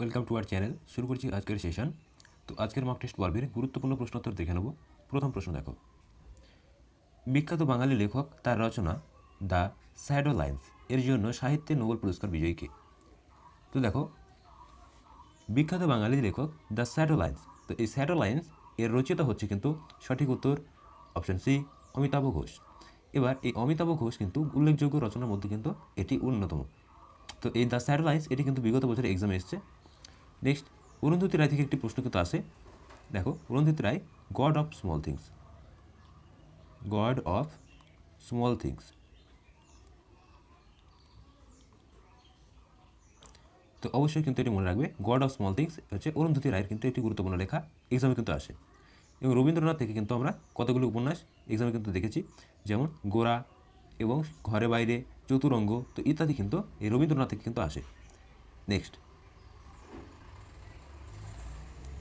Welcome to our channel. শুরু করছি আজকের সেশন। তো আজকের মক টেস্ট পর্বের গুরুত্বপূর্ণ প্রশ্নোত্তর দেখে নেব। প্রথম প্রশ্ন দেখো, বিখ্যাত বাঙালি লেখক তার রচনা দ্য শ্যাডো লাইন্স এর জন্য সাহিত্যে নোবেল পুরস্কার বিজয়ী কে? তো দেখো, বিখ্যাত বাঙালি লেখক দ্য শ্যাডো লাইন্স, তো এই শ্যাডো লাইন্স এর রচিতা হচ্ছে কিন্তু সঠিক উত্তর অপশন সি, অমিতাভ ঘোষ। এবার এই অমিতাভ ঘোষ কিন্তু উল্লেখযোগ্য রচনার মধ্যে কিন্তু এটি অন্যতম। তো এই দ্য শ্যাডো লাইন্স এটি কিন্তু বিগত বছর এক্সামে এসছে। নেক্সট, অরুন্ধতী রায় থেকে একটি প্রশ্ন কিন্তু আসে। দেখো, Arundhati Roy God of Small Things, God of Small Things, তো অবশ্যই কিন্তু এটি মনে রাখবে, গড অফ স্মল থিংস হচ্ছে অরুন্ধতী রায়ের কিন্তু একটি গুরুত্বপূর্ণ লেখা, এক্সামে কিন্তু আসে। এবং রবীন্দ্রনাথ থেকে কিন্তু আমরা কতগুলো উপন্যাস এক্সামে কিন্তু দেখেছি, যেমন গোরা এবং ঘরে বাইরে, চতুরঙ্গ, তো ইত্যাদি কিন্তু এই রবীন্দ্রনাথ থেকে কিন্তু আসে। নেক্সট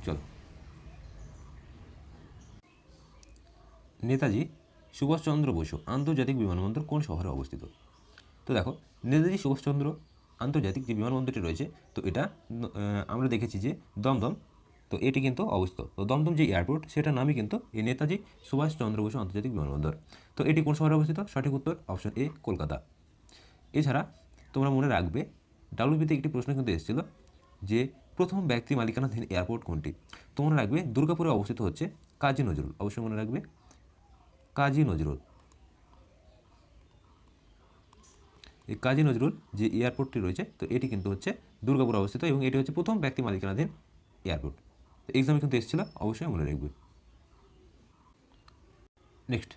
চলো, নেতাজি সুভাষচন্দ্র বসু আন্তর্জাতিক বিমানবন্দর কোন শহরে অবস্থিত? তো দেখো, নেতাজি সুভাষচন্দ্র আন্তর্জাতিক যে বিমানবন্দরটি রয়েছে, তো এটা আমরা দেখেছি যে দমদম, তো এটি কিন্তু অবস্থিত। তো দমদম যে এয়ারপোর্ট, সেটার নামই কিন্তু এই নেতাজি সুভাষচন্দ্র বসু আন্তর্জাতিক বিমানবন্দর। তো এটি কোন শহরে অবস্থিত? সঠিক উত্তর অপশন এ, কলকাতা। এছাড়া তোমরা মনে রাখবে, ডাব্লিউবিতে একটি প্রশ্ন কিন্তু এসেছিল যে প্রথম ব্যক্তি মালিকানাধীন এয়ারপোর্ট কোনটি? তোমরা রাখবে দুর্গাপুরে অবস্থিত হচ্ছে কাজী নজরুল, অবশ্যই মনে রাখবে কাজী নজরুল। এই কাজী নজরুল যে এয়ারপোর্টটি রয়েছে, তো এটি কিন্তু হচ্ছে দুর্গাপুরে অবস্থিত এবং এটি হচ্ছে প্রথম ব্যক্তি মালিকানাধীন এয়ারপোর্ট। তো এক্সামে কিন্তু এসেছিল, অবশ্যই মনে রাখবে। নেক্সট,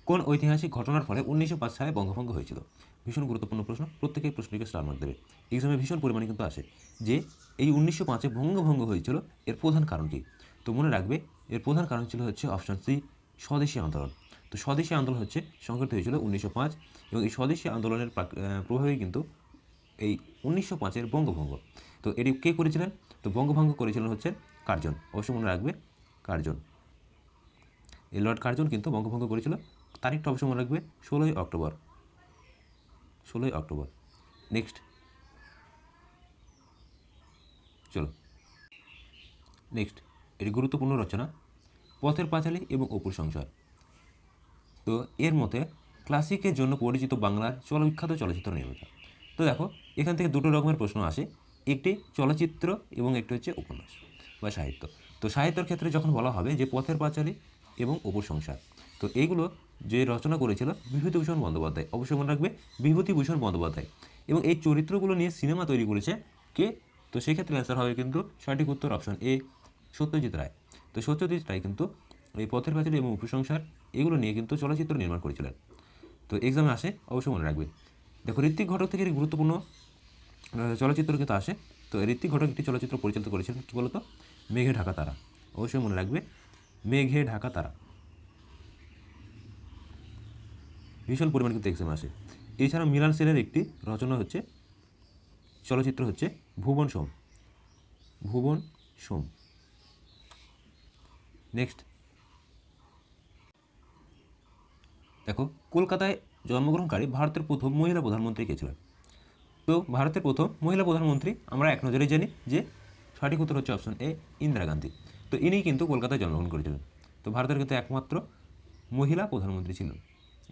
কোন ঐতিহাসিক ঘটনার ফলে 1905 সালে বঙ্গভঙ্গ হয়েছিল? ভীষণ গুরুত্বপূর্ণ প্রশ্ন, প্রত্যেকেই প্রশ্নটিকে স্টার মার্ক দেবে। এক্সামে ভীষণ পরিমাণে কিন্তু আসে যে এই 1905-এ বঙ্গভঙ্গ হয়েছিল, এর প্রধান কারণ কি? তো মনে রাখবে, এর প্রধান কারণ ছিল হচ্ছে অপশন সি, স্বদেশী আন্দোলন। তো স্বদেশী আন্দোলন হচ্ছে সংঘটিত হয়েছিল 1905, এবং এই স্বদেশী আন্দোলনের প্রভাবেই কিন্তু এই 1905-এর বঙ্গভঙ্গ। তো এটি কে করেছিলেন? তো বঙ্গভঙ্গ করেছিলেন হচ্ছে কার্জন, অবশ্যই মনে রাখবে কার্জন। এই লর্ড কার্জন কিন্তু বঙ্গভঙ্গ করেছিল। তারিখটা অবশ্যই মনে রাখবে 16ই অক্টোবর, 16ই অক্টোবর। নেক্সট চলো, নেক্সট, এটি গুরুত্বপূর্ণ রচনা পথের পাঁচালী এবং অপুর সংসার। তো এর মতে ক্লাসিকের জন্য পরিচিত বাংলার বিখ্যাত চলচ্চিত্র নির্মাতা। তো দেখো, এখান থেকে দুটো রকমের প্রশ্ন আসে, একটি চলচ্চিত্র এবং একটি হচ্ছে উপন্যাস বা সাহিত্য। তো সাহিত্যের ক্ষেত্রে যখন বলা হবে যে পথের পাঁচালী এবং অপুর সংসার, তো এইগুলো যে রচনা করেছিল বিভূতিভূষণ বন্দ্যোপাধ্যায়, অবশ্যই মনে রাখবে বিভূতিভূষণ বন্দ্যোপাধ্যায়। এবং এই চরিত্রগুলো নিয়ে সিনেমা তৈরি করেছে কে? তো সেক্ষেত্রে অ্যান্সার হবে কিন্তু সঠিক উত্তর অপশন এ, সত্যজিৎ রায়। তো সত্যজিৎ রায় কিন্তু এই পথের পাঁচালী এবং অপুর সংসার এগুলো নিয়ে কিন্তু চলচ্চিত্র নির্মাণ করেছিলেন। তো এক্সামে আসে, অবশ্যই মনে রাখবে। দেখো, ঋত্বিক ঘটক থেকে একটি গুরুত্বপূর্ণ চলচ্চিত্র কিন্তু আসে। তো ঋত্বিক ঘটক একটি চলচ্চিত্র পরিচালিত করেছিলেন, কী বলতো? মেঘে ঢাকা তারা, অবশ্যই মনে রাখবে মেঘে ঢাকা তারা। ভীষণ পরিমাণে কিন্তু এক্সামে আসে। এছাড়া মিলান সেনের একটি রচনা হচ্ছে, চলচ্চিত্র হচ্ছে ভুবন সোম, ভুবন সোম। নেক্সট দেখো, কলকাতায় জন্মগ্রহণকারী ভারতের প্রথম মহিলা প্রধানমন্ত্রী কে ছিলেন? তো ভারতের প্রথম মহিলা প্রধানমন্ত্রী আমরা এক নজরে জানি যে সঠিক উত্তর হচ্ছে অপশন এ, ইন্দিরা গান্ধী। তো ইনি কিন্তু কলকাতায় জন্মগ্রহণ করেছিলেন। তো ভারতের কিন্তু একমাত্র মহিলা প্রধানমন্ত্রী ছিলেন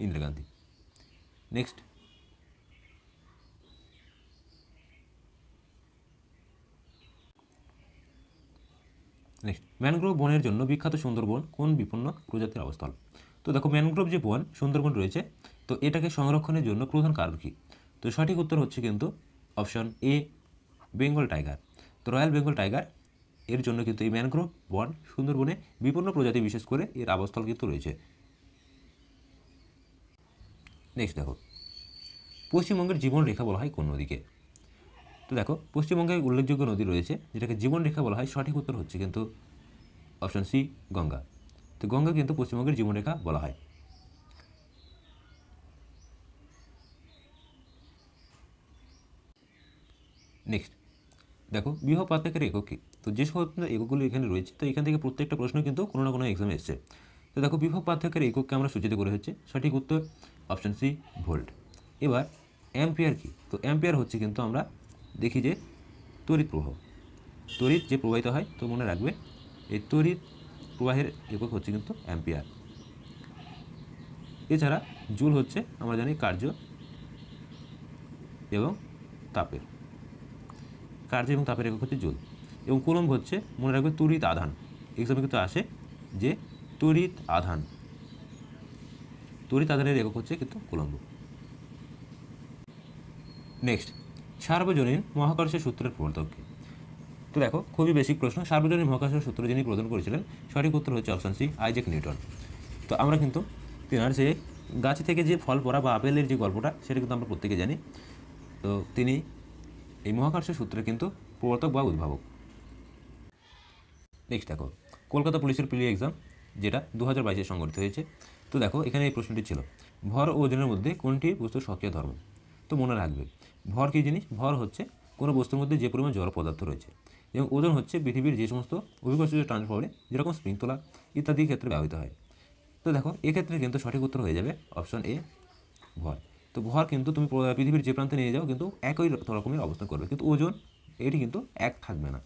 ইন্দিরা গান্ধী। নেক্সট ম্যানগ্রোভ বনের জন্য বিখ্যাত সুন্দরবন কোন বিপন্ন প্রজাতির আবাসস্থল? তো দেখো, ম্যানগ্রোভ যে বন সুন্দরবন রয়েছে, তো এটাকে সংরক্ষণের জন্য প্রধান কারণ কী? তো সঠিক উত্তর হচ্ছে কিন্তু অপশন এ, বেঙ্গল টাইগার। তো রয়্যাল বেঙ্গল টাইগার এর জন্য কিন্তু এই ম্যানগ্রোভ বন সুন্দরবনে বিপন্ন প্রজাতি, বিশেষ করে এর আবাসস্থল কিন্তু রয়েছে। নেক্সট দেখো, পশ্চিমবঙ্গের জীবনরেখা বলা হয় কোন নদীকে? তো দেখো, পশ্চিমবঙ্গে উল্লেখযোগ্য নদী রয়েছে যেটাকে জীবনরেখা বলা হয়, সঠিক উত্তর হচ্ছে কিন্তু অপশন সি, গঙ্গা। তো গঙ্গা কিন্তু পশ্চিমবঙ্গের জীবনরেখা বলা হয়। নেক্সট দেখো, বিভব পার্থক্যের একক কী? তো যে সমস্ত এককগুলো এখানে রয়েছে, তো এখান থেকে প্রত্যেকটা প্রশ্ন কিন্তু কোনো না কোনো এক্সামে এসছে। তো দেখো, বিভব পার্থক্যের একককে আমরা সূচিত করে হচ্ছে, সঠিক উত্তর অপশন সি, ভোল্ট। এবার অ্যাম্পিয়ার কি? তো অ্যাম্পিয়ার হচ্ছে কিন্তু আমরা দেখি যে তড়িৎ প্রবাহ। তড়িৎ যে প্রবাহিত হয়, তো মনে রাখবে এই তড়িৎ প্রবাহের একক হচ্ছে কিন্তু অ্যাম্পিয়ার। এছাড়া জুল হচ্ছে আমরা জানি কার্য এবং তাপের, কার্য এবং তাপের একক হচ্ছে জুল। এবং কুলম্ব হচ্ছে মনে রাখবে তড়িৎ আধান। এক্সামে কিন্তু আসে যে তড়িৎ আধান, তড়িৎ আধানের একক হচ্ছে কিন্তু কুলম্ব। নেক্সট, সার্বজনীন মহাকর্ষীয় সূত্রের প্রবর্তক কে? তো দেখো খুবই বেসিক প্রশ্ন। সার্বজনীন মহাকর্ষীয় সূত্র যিনি প্রদান করেছিলেন, সঠিক উত্তর হচ্ছে অপশান সি, আইজ্যাক নিউটন। তো আমরা কিন্তু তেনার যে গাছ থেকে যে ফল পড়া বা আপেলের যে গল্পটা, সেটা কিন্তু আমরা প্রত্যেকে জানি। তো তিনি এই মহাকর্ষীয় সূত্রের কিন্তু প্রবর্তক বা উদ্ভাবক। নেক্সট দেখো, কলকাতা পুলিশের প্রি এক্সাম যেটা 2022-এ সংগঠিত হয়েছে। তো দেখো এখানে এই প্রশ্নটি ছিল, ভর ও ওজনের মধ্যে কোনটি বস্তুর সক্রিয় ধর্ম? তো মনে রাখবে ভর কী জিনিস? ভর হচ্ছে কোনো বস্তুর মধ্যে যে পরিমাণ জড় পদার্থ রয়েছে, এবং ওজন হচ্ছে পৃথিবীর যে সমস্ত অভিকর্ষজ ট্রান্সফারে যেরকম স্প্রিং তোলা ইত্যাদি ক্ষেত্রে ব্যবহৃত হয়। তো দেখো এক্ষেত্রে কিন্তু সঠিক উত্তর হয়ে যাবে অপশন এ, ভর। তো ভর কিন্তু তুমি পৃথিবীর যে প্রান্তে নিয়ে যাও কিন্তু একই রকমের অবস্থান করবে, কিন্তু ওজন এটি কিন্তু এক থাকবে না।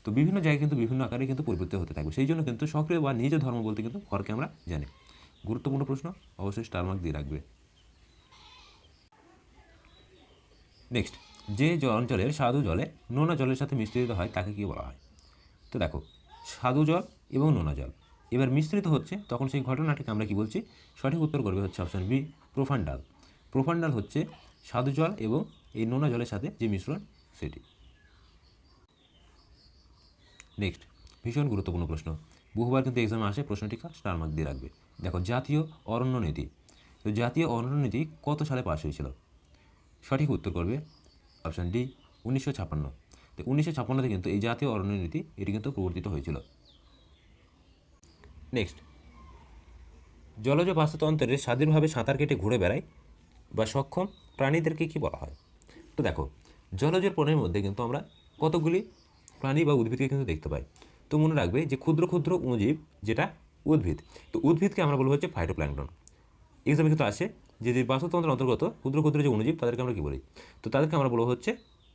তো বিভিন্ন জায়গায় কিন্তু বিভিন্ন আকারে কিন্তু পরিবর্তিত হতে থাকবে। সেই জন্য কিন্তু সক্রিয় বা নিজ ধর্ম বলতে কিন্তু ভরকে আমরা জানি। গুরুত্বপূর্ণ প্রশ্ন, অবশ্যই স্টার মার্ক দিয়ে রাখবে। নেক্সট, যে অঞ্চলের স্বাদু জলে নোনা জলের সাথে মিশ্রিত হয় তাকে কী বলা হয়? তো দেখো স্বাদু জল এবং নোনা জল এবার মিশ্রিত হচ্ছে, তখন সেই ঘটনাটিকে আমরা কি বলছি? সঠিক উত্তর করবে হচ্ছে অপশন বি, প্রোফান্ডাল। প্রোফান্ডাল হচ্ছে স্বাদু জল এবং এই নোনা জলের সাথে যে মিশ্রণ সেটি। নেক্সট, ভীষণ গুরুত্বপূর্ণ প্রশ্ন, বহুবার কিন্তু এক্সামে আসে, প্রশ্নটি স্টার মার্ক দিয়ে রাখবে। দেখো জাতীয় অরণ্য নীতি, তো জাতীয় অরণ্য নীতি কত সালে পাশ হয়েছিল? সঠিক উত্তর করবে অপশান ডি, 1956। তো 1956-তে কিন্তু এই জাতীয় অরণ্য নীতি এটি কিন্তু প্রবর্তিত হয়েছিল। নেক্সট, জলজ বাস্তুতন্ত্রের স্বাধীনভাবে সাঁতার কেটে ঘুরে বেড়ায় বা সক্ষম প্রাণীদেরকে কী বলা হয়? তো দেখো জলজের প্রাণীর মধ্যে কিন্তু আমরা কতগুলি প্রাণী বা উদ্ভিদকে কিন্তু দেখতে পাই। তো মনে রাখবে যে ক্ষুদ্র ক্ষুদ্র অণুজীব যেটা উদ্ভিদ, তো উদ্ভিদকে আমরা বলবো হচ্ছে ফাইটোপ্ল্যাঙ্কটন। এক্সামে কিন্তু আসে যে যে বাস্তুতন্ত্রের অন্তর্গত ক্ষুদ্র ক্ষুদ্র যে অণুজীব তাদেরকে আমরা কী বলি? তো তাদেরকে আমরা বলবো হচ্ছে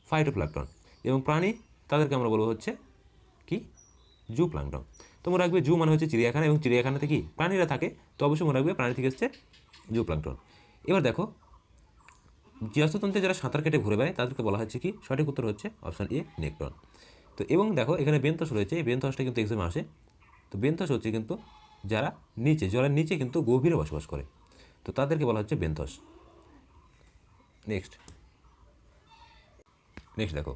ফাইটোপ্ল্যাঙ্কটন। এবং প্রাণী তাদেরকে আমরা বলবো হচ্ছে কি? জু প্ল্যাঙ্কটন। তো মনে রাখবে জু মানে হচ্ছে চিড়িয়াখানা, এবং চিড়িয়াখানাতে কি প্রাণীরা থাকে, তো অবশ্যই মনে রাখবে প্রাণী থেকে এসছে জু প্ল্যাঙ্কটন। এবার দেখো বাস্তুতন্ত্রে যারা সাঁতার কেটে ঘুরে বেড়ায় তাদেরকে বলা হচ্ছে কি? সঠিক উত্তর হচ্ছে অপশান এ, নেকটন। তো এবং দেখো এখানে বেন্থস রয়েছে, এই বেন্থসটা কিন্তু এক্সামে আসে। তো বেন্থস হচ্ছে কিন্তু যারা নিচে জলের নিচে কিন্তু গভীরে বসবাস করে, তো তাদেরকে বলা হচ্ছে বেন্থস। নেক্সট দেখো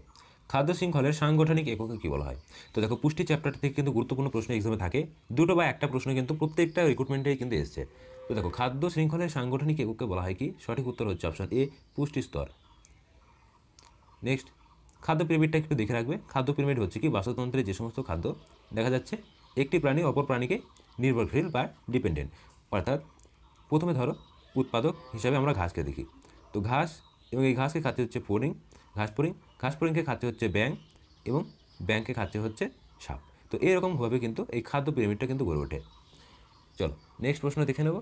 খাদ্য শৃঙ্খলের সাংগঠনিক এককে কী বলা হয়? তো দেখো পুষ্টি চ্যাপ্টারটা থেকে কিন্তু গুরুত্বপূর্ণ প্রশ্ন এক্সামে থাকে, দুটো বা একটা প্রশ্ন কিন্তু প্রত্যেকটা রিক্রুটমেন্টেই কিন্তু এসছে। তো দেখো খাদ্য শৃঙ্খলের সাংগঠনিক এককে বলা হয় কি? সঠিক উত্তর হচ্ছে অপশান এ, পুষ্টি স্তর। নেক্সট, খাদ্য পিরামিডটা একটু দেখে রাখবে। খাদ্য পিরামিড হচ্ছে কি? বাস্তুতন্ত্রে যে সমস্ত খাদ্য দেখা যাচ্ছে একটি প্রাণী অপর প্রাণীকে নির্ভরশীল বা ডিপেন্ডেন্ট, অর্থাৎ প্রথমে ধরো উৎপাদক হিসাবে আমরা ঘাসকে দেখি। তো ঘাস, এবং এই ঘাসকে খাচ্ছে হচ্ছে ফড়িং, ঘাস ফড়িংকে খাচ্ছে হচ্ছে ব্যাঙ, এবং ব্যাঙকে খাচ্ছে হচ্ছে সাপ। তো এরকমভাবে কিন্তু এই খাদ্য পিরামিডটা কিন্তু গড়ে ওঠে। চলো নেক্সট প্রশ্ন দেখে নেব।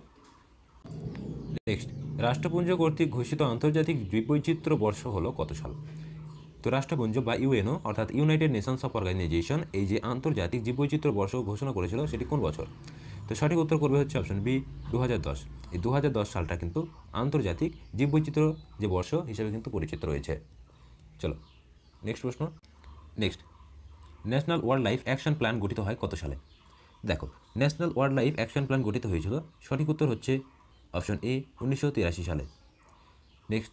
নেক্সট, রাষ্ট্রপুঞ্জ কর্তৃক ঘোষিত আন্তর্জাতিক জীববৈচিত্র্য বর্ষ হলো কত সাল? তো রাষ্ট্রপুঞ্জ বা ইউএনও অর্থাৎ ইউনাইটেড নেশনস অফ অর্গানাইজেশন এই যে আন্তর্জাতিক জীববৈচিত্র্য বর্ষ ঘোষণা করেছিল সেটি কোন বছর? তো সঠিক উত্তর করবে হচ্ছে অপশন বি, 2010। এই 2010 সালটা কিন্তু আন্তর্জাতিক জীববৈচিত্র্য যে বর্ষ হিসেবে কিন্তু পরিচিত রয়েছে। চলো নেক্সট প্রশ্ন। Next, national wild life action plan গঠিত হয় কত সালে? দেখো national wild life action plan গঠিত হয়েছিল, সঠিক উত্তর হচ্ছে অপশন এ, 1983 সালে। নেক্সট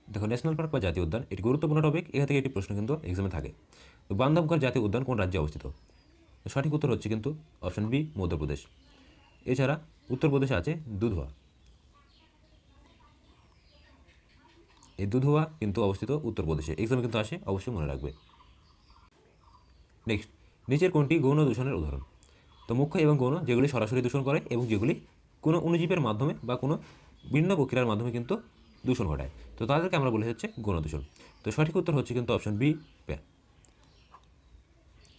দেখো ন্যাশনাল পার্ক বা জাতীয় উদ্যান এটি গুরুত্বপূর্ণ টপিক, এখান থেকে একটি প্রশ্ন কিন্তু এক্সামে থাকে। তো বান্ধবগড় জাতীয় উদ্যান কোন রাজ্যে অবস্থিত? সঠিক উত্তর হচ্ছে কিন্তু অপশন বি, মধ্যপ্রদেশ। এছাড়া উত্তরপ্রদেশে আছে দুধওয়া, এই দুধওয়া কিন্তু অবস্থিত উত্তরপ্রদেশে, এক্সামে কিন্তু আসে, অবশ্যই মনে রাখবে। নেক্সট, নিচের কোনটি গৌণ দূষণের উদাহরণ? তো মুখ্য এবং গৌণ যেগুলি সরাসরি দূষণ করে এবং যেগুলি কোনো অণুজীবের মাধ্যমে বা কোনো ভিন্ন প্রক্রিয়ার মাধ্যমে কিন্তু দূষণ ঘটায়, তো তাদেরকে আমরা বলে হচ্ছে গৌণ দূষণ। তো সঠিক উত্তর হচ্ছে কিন্তু অপশন বি, প্যান।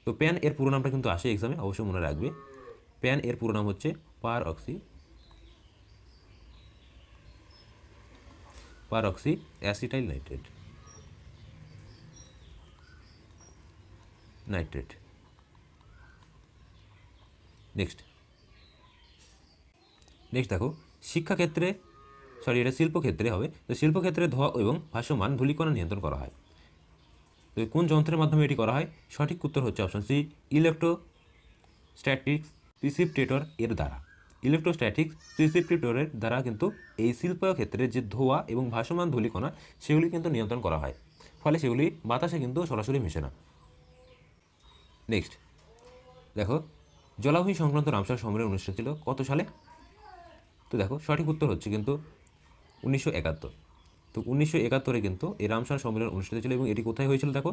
তো প্যান এর পুরো নামটা কিন্তু আসে এক্সামে, অবশ্যই মনে রাখবে। প্যান এর পুরো নাম হচ্ছে peroxy acetyl nitrate. Nitrate. Next দেখো শিক্ষাক্ষেত্রে এটা শিল্পক্ষেত্রে হবে। তো শিল্পক্ষেত্রে ধোঁয়া এবং ভাসমান ধূলিকণা নিয়ন্ত্রণ করা হয়। তো কোন যন্ত্রের মাধ্যমে এটি করা হয়? সঠিক উত্তর হচ্ছে অপশন সি, ইলেকট্রোস্ট্যাটিক্স প্রিসিপিটেটর এর দ্বারা। ইলেকট্রোস্ট্যাটিক্স প্রিসিপিটেটরের দ্বারা কিন্তু এই শিল্পক্ষেত্রে যে ধোঁয়া এবং ভাসমান ধূলিকণা সেগুলি কিন্তু নিয়ন্ত্রণ করা হয়, ফলে সেগুলি বাতাসে কিন্তু সরাসরি মিশে না। নেক্সট দেখো জলাভূমি সংক্রান্ত রামসার সম্মেলন অনুষ্ঠিত ছিল কত সালে? তো দেখো সঠিক উত্তর হচ্ছে কিন্তু 1971। তো 1971 কিন্তু এই রামসার সম্মেলন অনুষ্ঠিত ছিল এবং এটি কোথায় হয়েছিল? দেখো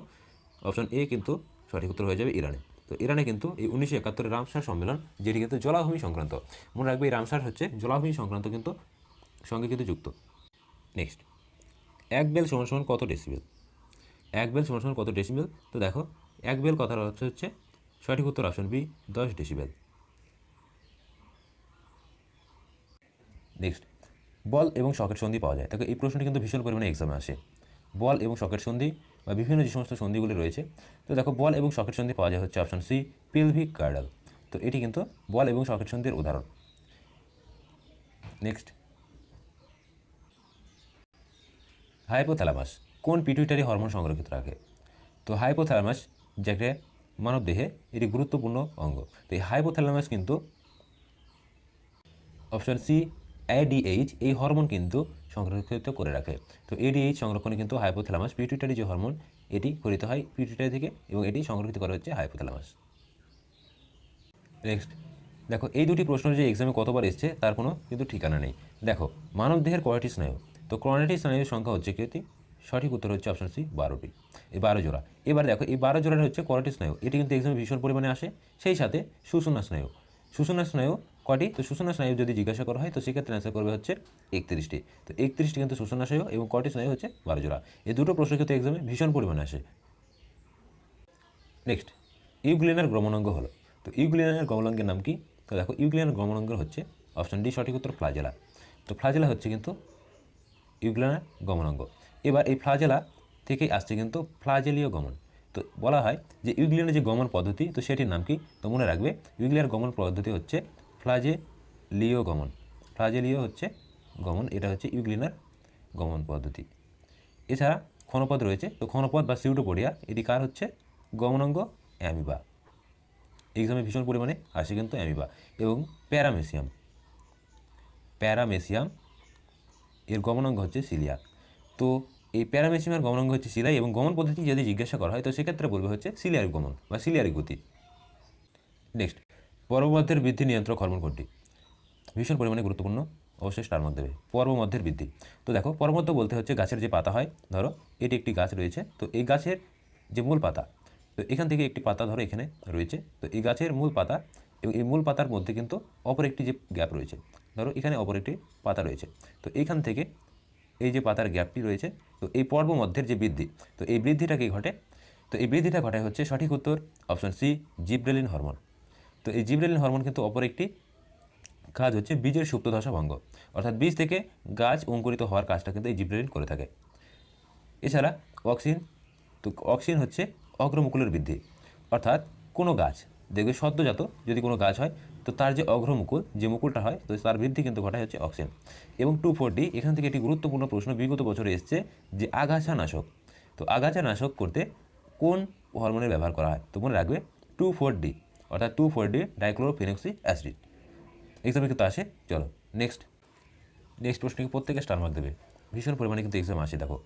অপশন এ কিন্তু সঠিক উত্তর হয়ে যাবে ইরানে। তো ইরানে কিন্তু এই 1971 রামসার সম্মেলন, যেটি কিন্তু জলাভূমি সংক্রান্ত, মনে রাখবে এই রামসার হচ্ছে জলাভূমি সংক্রান্ত কিন্তু সঙ্গে কিন্তু যুক্ত। নেক্সট 1 বেল সমান সমান কত ডেসিবেল? 1 বেল সমান সমান কত ডেসিবেল? তো দেখো 1 বেল কথার অর্থ হচ্ছে সঠিক উত্তর অপশন বি 10 ডেসিবেল। নেক্সট বল এবং সকেট সন্ধি পাওয়া যায়। দেখো এই প্রশ্নটি কিন্তু ভীষণ পরিমাণে এক্সামে আসে। বল এবং সকেট সন্ধি বা বিভিন্ন যে সমস্ত সন্ধিগুলি রয়েছে, তো দেখো বল এবং সকেট সন্ধি পাওয়া যায় হচ্ছে অপশন সি, পিলভিক গার্ডাল। তো এটি কিন্তু বল এবং সকেট সন্ধির উদাহরণ। নেক্সট হাইপোথ্যালামাস কোন পিটুইটারি হরমোন সংরক্ষিত রাখে? তো হাইপোথ্যালামাস যাকে মানব দেহে এটি গুরুত্বপূর্ণ অঙ্গ। তো এই হাইপোথ্যালামাস কিন্তু অপশন সি এডিএইচ এই হরমোন কিন্তু সংরক্ষিত করে রাখে। তো এডিএইচ সংরক্ষণে কিন্তু হাইপোথ্যালামাস পিটুইটারি যে হরমোন এটি গঠিত হয় পিটুইটারি থেকে এবং এটি সংরক্ষিত করা হচ্ছে হাইপোথ্যালামাস। নেক্সট দেখো এই দুটি প্রশ্ন যে এক্সামে কতবার এসছে তার কোনো কিন্তু ঠিকানা নেই। দেখো মানবদেহের কয়টি স্নায়ু? তো কর্নেটি স্নায়ুর সংখ্যা হচ্ছে কী? সঠিক উত্তর হচ্ছে অপশন সি 12টি, এই 12 জোড়া। এবার দেখো এই 12 জোড়ার হচ্ছে কয়টি স্নায়ু, এটি কিন্তু এক্সামে ভীষণ পরিমাণে আসে। সেই সাথে সুষুম্না স্নায়ু, সুষুম্না স্নায়ু কয়টি? তো সুষুম্না স্নায়ু যদি জিজ্ঞাসা করা হয় তো সেক্ষেত্রে অ্যান্সার করবে হচ্ছে 31টি। তো 31টি কিন্তু সুষুম্না স্নায়ু এবং কয়টি স্নায়ু হচ্ছে 12 জোড়া। এই দুটো প্রশ্ন কিন্তু এক্সামে ভীষণ পরিমাণে আসে। নেক্সট ইউগ্লিনার গমনাঙ্গ হলো। তো ইউগ্লিনার গমনাঙ্গের নাম কি? তো দেখো ইউগ্লিনার গমনাঙ্গ হচ্ছে অপশন ডি সঠিক উত্তর ফ্লাজেলা। তো ফ্লাজেলা হচ্ছে কিন্তু ইউগ্লিনার গমনাঙ্গ। এবার এই ফ্লাজেলা থেকেই আসছে কিন্তু ফ্লাজেলীয় গমন। তো বলা হয় যে ইউগ্লিনার যে গমন পদ্ধতি তো সেটির নাম কি? তো মনে রাখবে ইউগ্লিনার গমন পদ্ধতি হচ্ছে ফ্লাজেলীয় গমন। ফ্লাজেলীয় হচ্ছে গমন, এটা হচ্ছে ইউগ্লিনার গমন পদ্ধতি। এছাড়া ক্ষণপদ রয়েছে। তো ক্ষণপদ বা সিউডোপোডিয়া এটি কার হচ্ছে? গমনাঙ্গ অ্যামিবা। এক্সামে ভীষণ পরিমাণে আসে কিন্তু অ্যামিবা। এবং প্যারামেসিয়াম, প্যারামেসিয়াম এর গমনাঙ্গ হচ্ছে সিলিয়া। তো এই প্যারামেসিয়ামের গমনাঙ্গ হচ্ছে সিলাই এবং গমন পদ্ধতি যদি জিজ্ঞাসা করা হয় তো সেক্ষেত্রে বলবে হচ্ছে সিলিয়ারি গমন বা সিলিয়ারি গতি। নেক্সট পর্বমধ্যের বৃদ্ধি নিয়ন্ত্রক হরমোন কোনটি? ভীষণ পরিমাণে গুরুত্বপূর্ণ, অবশ্যই স্টার মার্ক দেবে। পর্বমধ্যের বৃদ্ধি। তো দেখো পর্বমধ্য বলতে হচ্ছে গাছের যে পাতা হয়, ধরো এটি একটি গাছ রয়েছে, তো এই গাছের যে মূল পাতা, তো এখান থেকে একটি পাতা ধরো এখানে রয়েছে, তো এই গাছের মূল পাতা এবং এই মূল পাতার মধ্যে কিন্তু অপর একটি যে গ্যাপ রয়েছে, ধরো এখানে অপর একটি পাতা রয়েছে, তো এইখান থেকে এই যে পাতার গ্যাপটি রয়েছে, তো এই পর্বমধ্যের যে বৃদ্ধি, তো এই বৃদ্ধিটা কি ঘটে? তো এই বৃদ্ধিটা ঘটায় হচ্ছে সঠিক উত্তর অপশন সি জিব্রেলিন হরমোন। তো এই জিব্রেলিন হরমোন কিন্তু অপর একটি কাজ হচ্ছে বীজের সুপ্তদশা ভঙ্গ, অর্থাৎ বীজ থেকে গাছ অঙ্কুরিত হওয়ার কাজটা কিন্তু এই জিব্রেলিন করে থাকে। এছাড়া অক্সিন, তো অক্সিন হচ্ছে অগ্রমুকুলের বৃদ্ধি, অর্থাৎ কোনো গাছ দেখবে সদ্যজাত যদি কোনো গাছ হয় তো তার যে অগ্রমুকুল যে মুকুলটা হয় তো তার বৃদ্ধি কিন্তু ঘটায় হচ্ছে অক্সিন। এবং 2,4-D এখান থেকে একটি গুরুত্বপূর্ণ প্রশ্ন বিগত বছরে এসছে যে আগাছা নাশক, তো আগাছা নাশক করতে কোন হরমোনের ব্যবহার করা হয়? তো মনে রাখবে 2,4-D, অর্থাৎ 2,4-D ডাইক্লোরোফেনক্সি অ্যাসিড। এক্সামে কিন্তু আসে। চলো নেক্সট প্রশ্নকে প্রত্যেকে স্টার মার্ক দেবে, ভীষণ পরিমাণে কিন্তু এক্সাম আসে। দেখো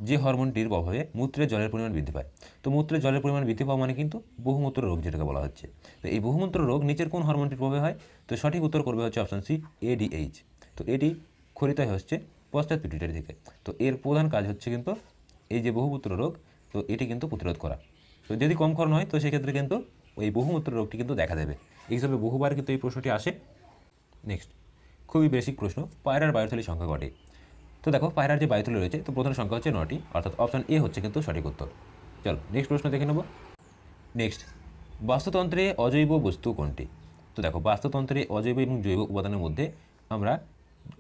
যে হরমোনটির প্রভাবে মূত্রের জলের পরিমাণ বৃদ্ধি পায়। তো মূত্রের জলের পরিমাণ বৃদ্ধি পাওয়া মানে কিন্তু বহুমূত্র রোগ যেটাকে বলা হচ্ছে। তো এই বহুমূত্র রোগ নিচের কোন হরমোনটির প্রভাবে হয়? তো সঠিক উত্তর করবে হচ্ছে অপশন সি এডিএইচ। তো এটি খরিত হচ্ছে পশ্চাৎ পিটুইটারি থেকে। তো এর প্রধান কাজ হচ্ছে কিন্তু এই যে বহুমূত্র রোগ, তো এটি কিন্তু প্রতিরোধ করা। তো যদি কম ক্ষরণ হয় তো সেক্ষেত্রে কিন্তু ওই বহুমূত্র রোগটি কিন্তু দেখা দেবে। এই হিসাবে বহুবার কিন্তু এই প্রশ্নটি আসে। নেক্সট খুবই বেসিক প্রশ্ন, পায়রার বায়ুথলি সংখ্যা কটি? তো দেখো পায়রার যে বায়ুথলি রয়েছে তো প্রধান সংখ্যা হচ্ছে 9টি, অর্থাৎ অপশন এ হচ্ছে কিন্তু সঠিক উত্তর। চলো নেক্সট প্রশ্ন দেখে নেব। নেক্সট বাস্তুতন্ত্রে অজৈব বস্তু কোনটি? তো দেখো বাস্তুতন্ত্রে অজৈব এবং জৈব উপাদানের মধ্যে আমরা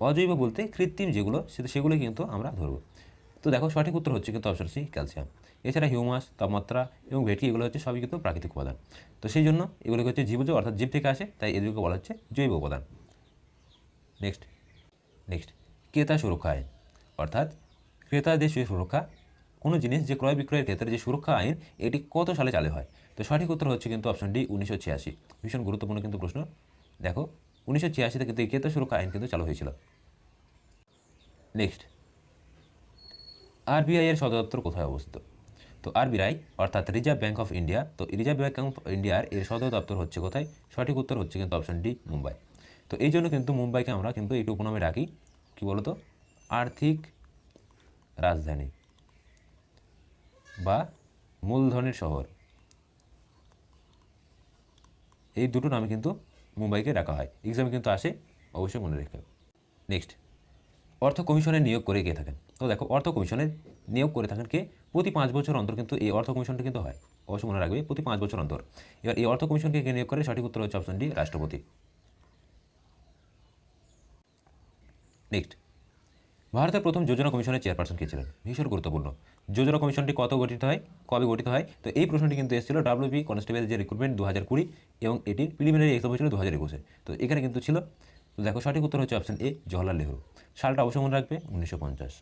অজৈব বলতে কৃত্রিম যেগুলো সেগুলো কিন্তু আমরা ধরব। তো তো দেখো সঠিক উত্তর হচ্ছে কিন্তু অপশন সি ক্যালসিয়াম। এছাড়া হিউমাস, তাপমাত্রা এবং ভেটকি এগুলো হচ্ছে সবই কিন্তু প্রাকৃতিক উপাদান। তো সেই জন্য এগুলোকে হচ্ছে জীবজ অর্থাৎ জীব থেকে আসে, তাই এদেরকে বলা হচ্ছে জৈব উপাদান। নেক্সট ক্রেতা সুরক্ষা আইন, অর্থাৎ ক্রেতাদের যে সুরক্ষা, কোনো জিনিস যে ক্রয় বিক্রয়ের ক্ষেত্রে যে সুরক্ষা আইন, এটি কত সালে চালু হয়? তো সঠিক উত্তর হচ্ছে কিন্তু অপশন ডি 1986। ভীষণ গুরুত্বপূর্ণ কিন্তু প্রশ্ন। দেখো 1986 থেকে কিন্তু এই ক্রেতা সুরক্ষা আইন কিন্তু চালু হয়েছিল। নেক্সট, আরবিআই এর সদর দপ্তর কোথায় অবস্থিত? তো আরবিআই অর্থাৎ রিজার্ভ ব্যাঙ্ক অফ ইন্ডিয়া, তো রিজার্ভ ব্যাঙ্ক অফ ইন্ডিয়ার এর সদর দপ্তর হচ্ছে কোথায়? সঠিক উত্তর হচ্ছে কিন্তু অপশন ডি মুম্বাই। তো এই জন্য কিন্তু মুম্বাইকে আমরা কিন্তু এই উপনামে ডাকি, কী বলতো, আর্থিক রাজধানী বা মূলধনের শহর। এই দুটো নামে কিন্তু মুম্বাইকে ডাকা হয়, এক্সামে কিন্তু আসে, অবশ্যই মনে রেখে। নেক্সট, অর্থ কমিশনের নিয়োগ করে কে থাকেন? তো দেখো অর্থ কমিশনের নিয়োগ করে থাকেন কে? প্রতি 5 বছর অন্তর কিন্তু এই অর্থ কমিশনটা কিন্তু হয়, অবশ্যই মনে রাখবে, প্রতি 5 বছর অন্তর। এবার এই অর্থ কমিশনকে কে নিয়োগ করে? সঠিক উত্তর হচ্ছে অপশন ডি রাষ্ট্রপতি। নেক্সট, ভারতের প্রথম যোজনা কমিশনের চেয়ারপারসন কে ছিলেন? ভীষণ গুরুত্বপূর্ণ। যোজনা কমিশনটি কত গঠিত হয়, কবে গঠিত হয়? তো এই প্রশ্নটি কিন্তু এসেছিল WP কনস্টেবল যে রিক্রুটমেন্ট 2020 এবং এটির প্রিলিমিনারি এক্সাম হয়েছিল 2021। তো এখানে কিন্তু ছিল। তো দেখো সঠিক উত্তর হচ্ছে অপশন এ জওহরলাল নেহরু। সালটা অবশ্যই মনে রাখবে 1950।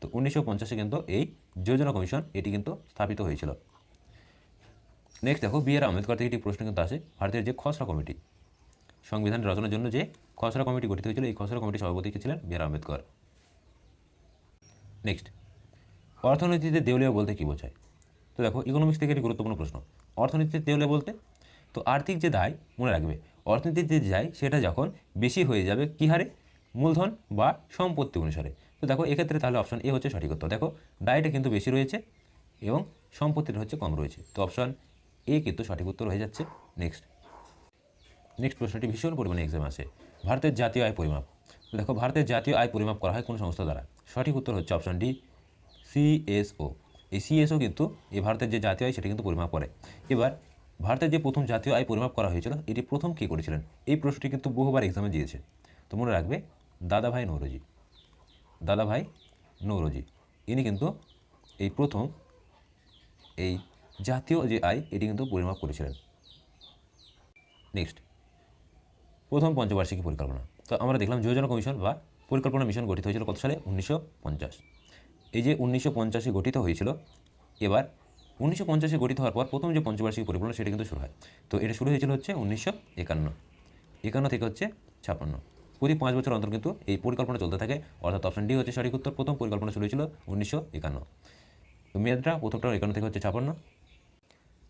তো 1950-এ কিন্তু এই যোজনা কমিশন এটি কিন্তু স্থাপিত হয়েছিল। নেক্সট দেখো BR আম্বেদকর থেকে একটি প্রশ্ন কিন্তু আসে, ভারতের যে খসড়া কমিটি, সংবিধান রচনার জন্য যে খসড়া কমিটি গঠিত হয়েছিল, এই খসড়া কমিটির সভাপতি কে ছিলেন? BR আম্বেদকর। নেক্সট, অর্থনীতিতে দেউলিয়া বলতে কী বোঝায়? তো দেখো ইকোনমিক্স থেকে একটি গুরুত্বপূর্ণ প্রশ্ন। অর্থনীতিতে দেউলিয়া বলতে, তো আর্থিক যে দায়, মনে রাখবে অর্থনীতির যে দায় সেটা যখন বেশি হয়ে যাবে কী হারে? মূলধন বা সম্পত্তি অনুসারে। তো দেখো এক্ষেত্রে তাহলে অপশন এ হচ্ছে সঠিক উত্তর। দেখো দায়টা কিন্তু বেশি রয়েছে এবং সম্পত্তিটা হচ্ছে কম রয়েছে, তো অপশন এ কিন্তু সঠিক উত্তর হয়ে যাচ্ছে। নেক্সট প্রশ্নটি ভীষণ পরিমাণে এক্সাম আসে, ভারতের জাতীয় আয় পরিমাপ। তো দেখো ভারতের জাতীয় আয় পরিমাপ করা হয় কোন সংস্থা দ্বারা? সঠিক উত্তর হচ্ছে অপশন ডি CSO। এই CSO কিন্তু এই ভারতের যে জাতীয় আয় সেটা কিন্তু পরিমাপ করে। এবার ভারতের যে প্রথম জাতীয় আয় পরিমাপ করা হয়েছিল, এটি প্রথম কে করেছিলেন? এই প্রশ্নটি কিন্তু বহুবার এক্সামে দিয়েছে, তো মনে রাখবে দাদাভাই নৌরোজি। দাদাভাই নৌরোজি ইনি কিন্তু এই প্রথম এই জাতীয় যে আয় এটি কিন্তু পরিমাপ করেছিলেন। নেক্সট, প্রথম পঞ্চবার্ষিকী পরিকল্পনা। তো আমরা দেখলাম যোজনা কমিশন বা পরিকল্পনা মিশন গঠিত হয়েছিল কত সালে? 1950। এই যে 1950-এ গঠিত হয়েছিল। এবার 1950-এ গঠিত হওয়ার পর প্রথম যে পঞ্চবার্ষিকী পরিকল্পনা সেটা কিন্তু শুরু হয়। তো এটা শুরু হয়েছিল হচ্ছে 1951 থেকে হচ্ছে 56। প্রতি 5 বছর অন্তর কিন্তু এই পরিকল্পনা চলতে থাকে, অর্থাৎ অপশন ডি হচ্ছে সঠিক উত্তর। প্রথম পরিকল্পনা শুরু হয়েছিল 1951। তো মেয়াদটা প্রথমটা 51 থেকে হচ্ছে 56।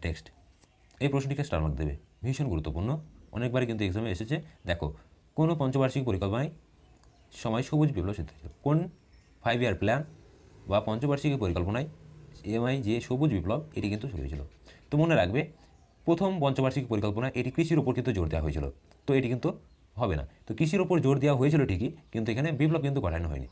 নেক্সট, এই প্রশ্নটিকে স্টার মার্ক দেবে, ভীষণ গুরুত্বপূর্ণ, অনেকবারই কিন্তু এক্সামে এসেছে। দেখো কোনো পঞ্চবার্ষিক পরিকল্পনায় সময় সবুজ বিপ্লব শুরু হয়েছিল? কোন 5 ইয়ার প্ল্যান বা পঞ্চবার্ষিকী পরিকল্পনায় যে সবুজ বিপ্লব এটি কিন্তু শুরু হয়েছিল? তো মনে রাখবে প্রথম পঞ্চবার্ষিক পরিকল্পনা এটি কৃষির ওপর কিন্তু জোর দেওয়া হয়েছিল, তো এটি কিন্তু হবে না। তো কৃষির ওপর জোর দেওয়া হয়েছিল ঠিকই, কিন্তু এখানে বিপ্লব কিন্তু ঘটানো হয়নি।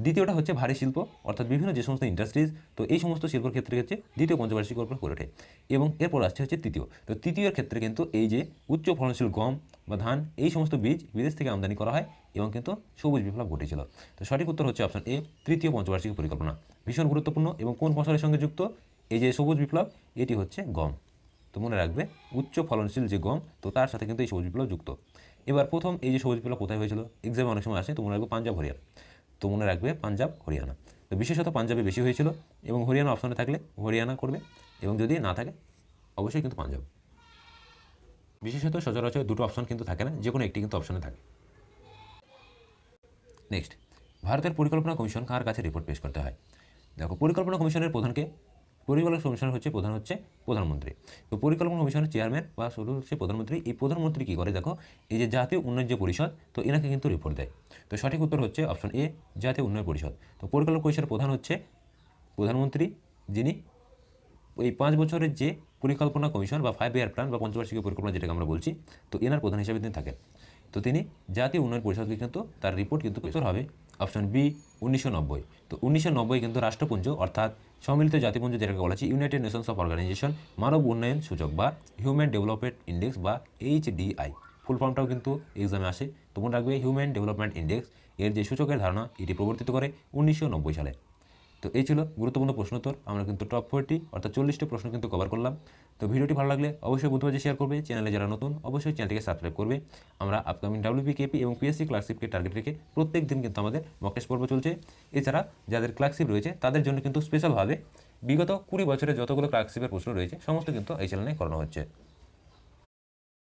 দ্বিতীয়টা হচ্ছে ভারী শিল্প, অর্থাৎ বিভিন্ন যে সমস্ত ইন্ডাস্ট্রিজ, তো এই সমস্ত শিল্পের ক্ষেত্রে হচ্ছে দ্বিতীয় পঞ্চবার্ষিক পরিকল্পনা করে ওঠে। এবং এরপর আসছে হচ্ছে তৃতীয়। তো তৃতীয়ের ক্ষেত্রে কিন্তু এই যে উচ্চ ফলনশীল গম বা ধান, এই সমস্ত বীজ বিদেশ থেকে আমদানি করা হয় এবং কিন্তু সবুজ বিপ্লব ঘটেছিল। তো সঠিক উত্তর হচ্ছে অপশন এ তৃতীয় পঞ্চবার্ষিক পরিকল্পনা। ভীষণ গুরুত্বপূর্ণ। এবং কোন ফসলের সঙ্গে যুক্ত এই যে সবুজ বিপ্লব? এটি হচ্ছে গম। তো মনে রাখবে উচ্চ ফলনশীল যে গম, তো তার সাথে কিন্তু এই সবুজ বিপ্লব যুক্ত। এবার প্রথম এই যে সবুজ বিপ্লব কোথায় হয়েছিল? এক্সামে অনেক সময় আসে, তো মনে রাখবে পাঞ্জাব হরিয়ানা। তো মনে রাখবে পাঞ্জাব হরিয়ানা। তো বিশেষত পাঞ্জাবে বেশি হয়েছিল, এবং হরিয়ানা অপশনে থাকলে হরিয়ানা করবে, এবং যদি না থাকে অবশ্যই কিন্তু পাঞ্জাব। বিশেষত সচরাচর দুটো অপশন কিন্তু থাকে না, যে কোনো একটি কিন্তু অপশনে থাকে। নেক্সট, ভারতের পরিকল্পনা কমিশন কার কাছে রিপোর্ট পেশ করতে হয়? দেখো পরিকল্পনা কমিশনের প্রধানকে, পরিকল্পনা কমিশনের প্রধান হচ্ছে প্রধানমন্ত্রী। তো পরিকল্পনা কমিশনের চেয়ারম্যান বা শুরু হচ্ছে প্রধানমন্ত্রী। এই প্রধানমন্ত্রী কী করে? দেখো এই যে জাতীয় উন্নয়ন যে পরিষদ, তো এনাকে কিন্তু রিপোর্ট দেয়। তো সঠিক উত্তর হচ্ছে অপশন এ জাতীয় উন্নয়ন পরিষদ। তো পরিকল্পনা পরিষদের প্রধান হচ্ছে প্রধানমন্ত্রী, যিনি এই 5 বছরের যে পরিকল্পনা কমিশন বা 5 ইয়ার প্ল্যান বা পঞ্চবার্ষিক পরিকল্পনা যেটাকে আমরা বলছি, তো এনার প্রধান হিসেবে তিনি থাকেন। তো তিনি জাতীয় উন্নয়ন পরিষদকে কিন্তু তার রিপোর্ট কিন্তু পেশ হবে অপশন বি 1990। তো 1990 কিন্তু রাষ্ট্রপুঞ্জ অর্থাৎ সম্মিলিত জাতিপুঞ্জ যেটাকে বলা হচ্ছে ইউনাইটেড নেশনস অফ অর্গানাইজেশন মানব উন্নয়ন সূচক বা হিউম্যান ডেভেলপমেন্ট ইন্ডেক্স বা HDI, ফুল ফর্মটাও কিন্তু এক্সামে আসে। তো মনে রাখবে হিউম্যান ডেভেলপমেন্ট ইন্ডেক্স এর যে সূচকের ধারণা এটি প্রবর্তিত করে 1990 সালে। তো এই ছিল গুরুত্বপূর্ণ প্রশ্নোত্তর। আমরা কিন্তু টপ 40 অর্থাৎ 40টি প্রশ্ন কিন্তু কভার করলাম। তো ভিডিওটি ভালো লাগলে অবশ্যই বুধবারে শেয়ার করবে, চ্যানেলে যারা নতুন অবশ্যই চ্যানেলটিকে সাবস্ক্রাইব করবে। আমরা আপকামিং WP, KP এবং PSC ক্লার্কশিপকে টার্গেট রেখে প্রত্যেক দিন কিন্তু আমাদের মক টেস্ট পর্ব চলছে। এছাড়া যাদের ক্লার্কশিপ রয়েছে তাদের জন্য কিন্তু স্পেশালভাবে বিগত 20 বছরে যতগুলো ক্লার্কশিপের প্রশ্ন রয়েছে সমস্ত কিন্তু এই চ্যানেলে করানো হচ্ছে।